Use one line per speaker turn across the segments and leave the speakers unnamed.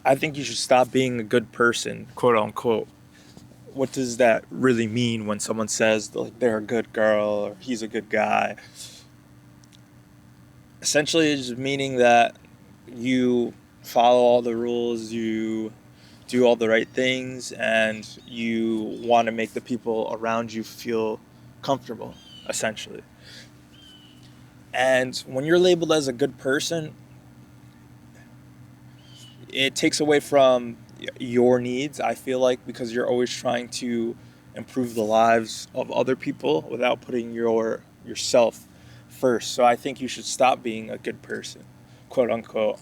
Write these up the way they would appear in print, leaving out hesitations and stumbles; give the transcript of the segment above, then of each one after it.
I think you should stop being a good person, quote unquote. What does that really mean when someone says like they're a good girl or he's a good guy? Essentially, it's just meaning that you follow all the rules, you do all the right things, and you want to make the people around you feel comfortable, essentially. And when you're labeled as a good person, it takes away from your needs, I feel like, because you're always trying to improve the lives of other people without putting yourself first. So I think you should stop being a good person, quote unquote.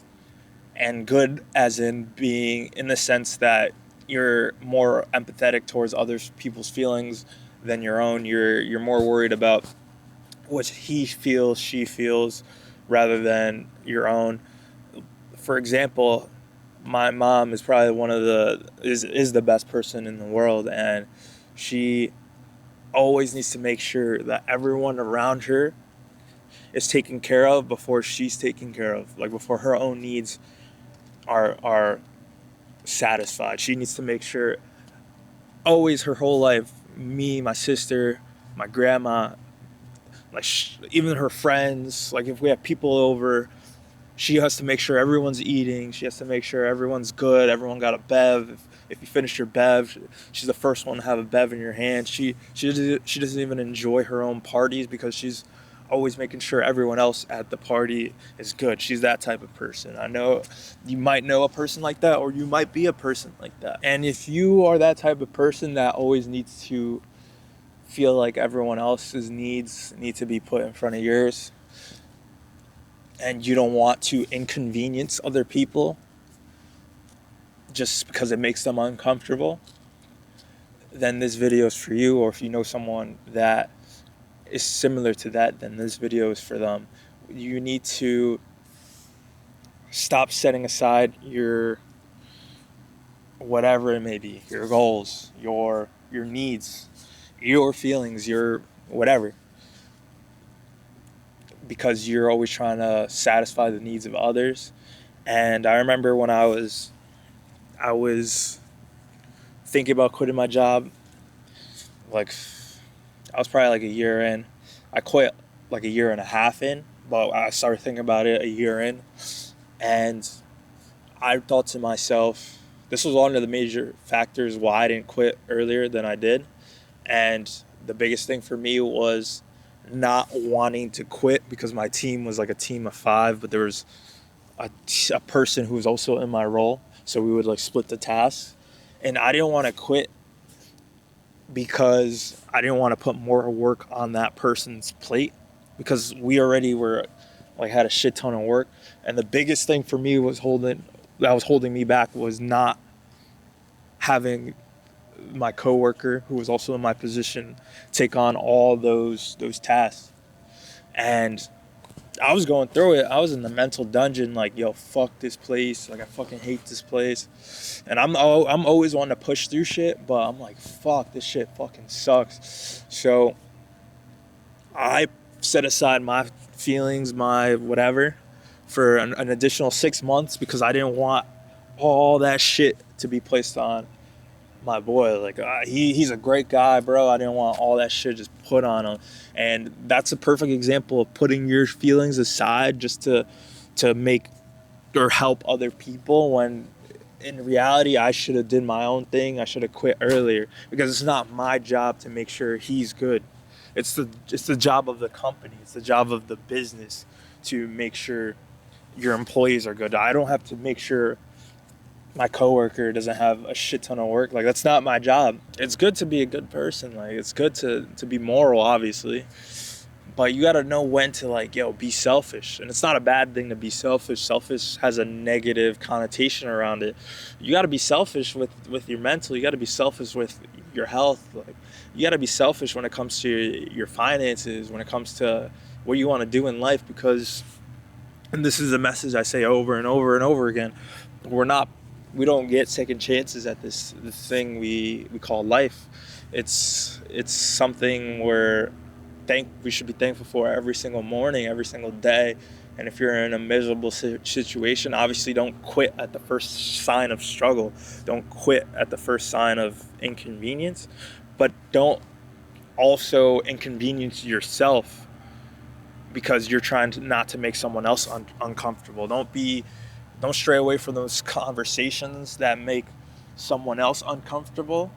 And good as in being in the sense that you're more empathetic towards other people's feelings than your own. You're more worried about what he feels, she feels, rather than your own. For example, my mom is probably one of the is the best person in the world, and she always needs to make sure that everyone around her is taken care of before she's taken care of, like before her own needs are satisfied. She needs to make sure always her whole life, me, my sister, my grandma, like even her friends, like if we have people over, she has to make sure everyone's eating. She has to make sure everyone's good. Everyone got a bev. If you finish your bev, she's the first one to have a bev in your hand. She doesn't even enjoy her own parties because she's always making sure everyone else at the party is good. She's that type of person. I know you might know a person like that, or you might be a person like that. And if you are that type of person that always needs to feel like everyone else's needs need to be put in front of yours, and you don't want to inconvenience other people just because it makes them uncomfortable, then this video is for you. Or if you know someone that is similar to that, then this video is for them. You need to stop setting aside your whatever it may be, your goals, your needs, your feelings, your whatever, because you're always trying to satisfy the needs of others. And I remember when I was thinking about quitting my job, like I was probably like a year in. I quit like a year and a half in, but I started thinking about it a year in. And I thought to myself, this was one of the major factors why I didn't quit earlier than I did. And the biggest thing for me was not wanting to quit because my team was like a team of 5, but there was a person who was also in my role. So we would like split the tasks. And I didn't want to quit because I didn't want to put more work on that person's plate, because we already were like had a shit ton of work. And the biggest thing for me was holding me back was not having my coworker, who was also in my position, take on all those tasks. And I was going through it. I was in the mental dungeon, like, yo, fuck this place. Like, I fucking hate this place. And I'm always wanting to push through shit, but I'm like, fuck, this shit fucking sucks. So I set aside my feelings, my whatever, for an additional 6 months, because I didn't want all that shit to be placed on my boy. Like, he's a great guy, bro. I didn't want all that shit just put on him. And that's a perfect example of putting your feelings aside just to make or help other people, when in reality I should have did my own thing. I should have quit earlier, because it's not my job to make sure he's good. It's the job of the company. It's the job of the business to make sure your employees are good. I don't have to make sure my coworker doesn't have a shit ton of work. Like, that's not my job. It's good to be a good person. Like, it's good to be moral, obviously. But you got to know when to, like, yo, be selfish. And it's not a bad thing to be selfish. Selfish has a negative connotation around it. You got to be selfish with your mental. You got to be selfish with your health. Like, you got to be selfish when it comes to your finances, when it comes to what you want to do in life. Because, and this is a message I say over and over and over again, we don't get second chances at this thing we call life. It's something we should be thankful for every single morning, every single day, And if you're in a miserable situation, obviously don't quit at the first sign of struggle. Don't quit at the first sign of inconvenience, but don't also inconvenience yourself because you're trying to not to make someone else uncomfortable. Don't stray away from those conversations that make someone else uncomfortable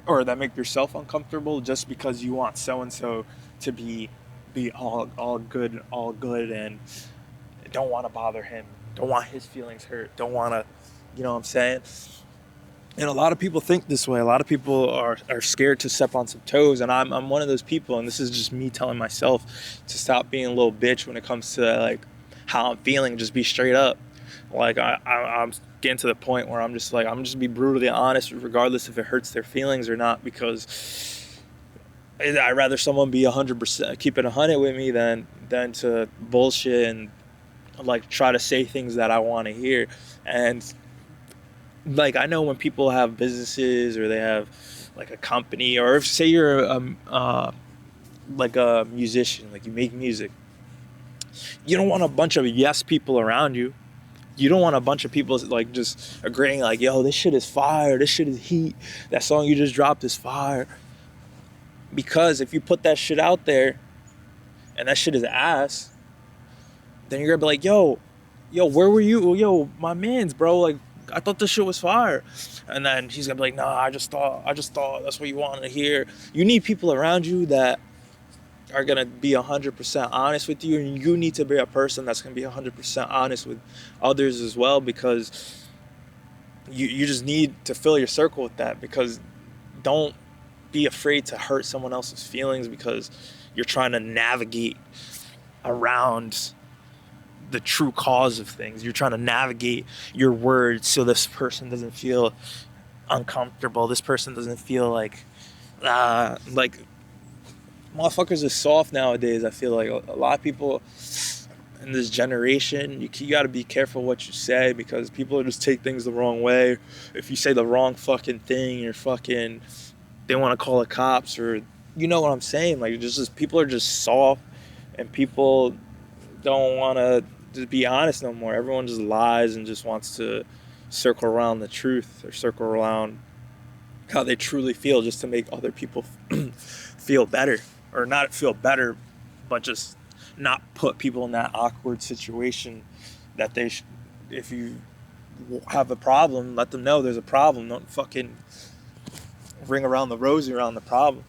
or that make yourself uncomfortable just because you want so and so to be all good and don't want to bother him, don't want his feelings hurt, don't want to, you know what I'm saying? And a lot of people think this way. A lot of people are scared to step on some toes, and I'm one of those people. And this is just me telling myself to stop being a little bitch when it comes to like how I'm feeling. Just be straight up. Like I'm getting to the point where I'm just like I'm just be brutally honest, regardless if it hurts their feelings or not. Because I'd rather someone be 100% keep it 100 with me than to bullshit and like try to say things that I want to hear. And like I know when people have businesses or they have like a company, or if say you're like a musician, like you make music, you don't want a bunch of yes people around you. You don't want a bunch of people like just agreeing like, yo, this shit is fire, this shit is heat, that song you just dropped is fire. Because if you put that shit out there and that shit is ass, then you're gonna be like, yo, where were you? Yo, my mans, bro, like I thought this shit was fire. And then he's gonna be like, nah, I just thought that's what you wanted to hear. You need people around you that are gonna be 100% honest with you, and you need to be a person that's gonna be 100% honest with others as well, because you just need to fill your circle with that. Because don't be afraid to hurt someone else's feelings because you're trying to navigate around the true cause of things. You're trying to navigate your words so this person doesn't feel uncomfortable. This person doesn't feel like motherfuckers are soft nowadays. I feel like a lot of people in this generation, you got to be careful what you say, because people just take things the wrong way. If you say the wrong fucking thing, they want to call the cops, or you know what I'm saying? Like just people are just soft, and people don't want to just be honest no more. Everyone just lies and just wants to circle around the truth, or circle around how they truly feel, just to make other people feel better, or not feel better, but just not put people in that awkward situation that if you have a problem, let them know there's a problem. Don't fucking ring around the rosy around the problem.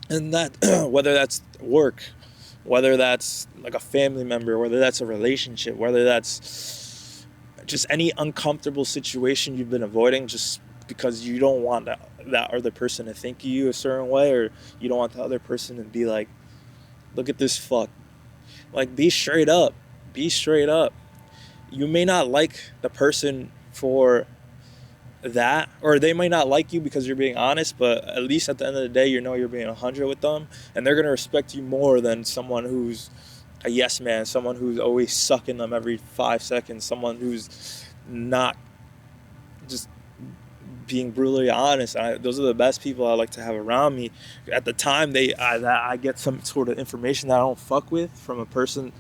And that whether that's work, whether that's like a family member, whether that's a relationship, whether that's just any uncomfortable situation you've been avoiding just because you don't want that other person to think of you a certain way, or you don't want the other person to be like, look at this fuck. Like, be straight up. Be straight up. You may not like the person for that, or they might not like you because you're being honest, but at least at the end of the day, you know you're being 100 with them, and they're going to respect you more than someone who's a yes man, someone who's always sucking them every 5 seconds, someone who's not just being brutally honest. Those are the best people I like to have around me. At the time I get some sort of information that I don't fuck with from a person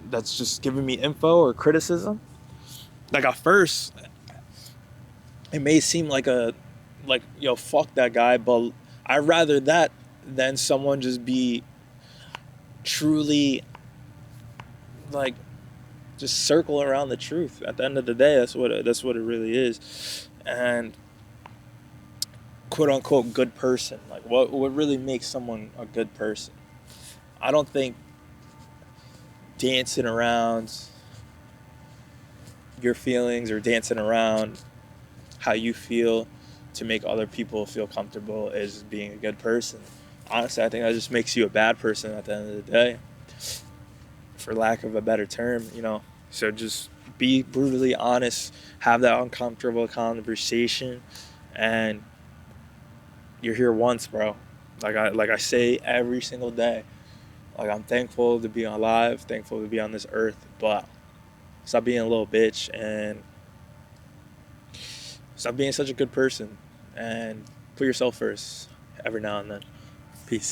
that's just giving me info or criticism, like at first it may seem like yo, fuck that guy, but I'd rather that than someone just be truly like just circle around the truth. At the end of the day, that's what it really is. And quote unquote good person, like what really makes someone a good person? I don't think dancing around your feelings or dancing around how you feel to make other people feel comfortable is being a good person. Honestly, I think that just makes you a bad person at the end of the day, for lack of a better term, you know. So just be brutally honest, have that uncomfortable conversation, and you're here once, bro. Like I say every single day. Like, I'm thankful to be alive, thankful to be on this earth, but stop being a little bitch and stop being such a good person, and put yourself first every now and then. Peace.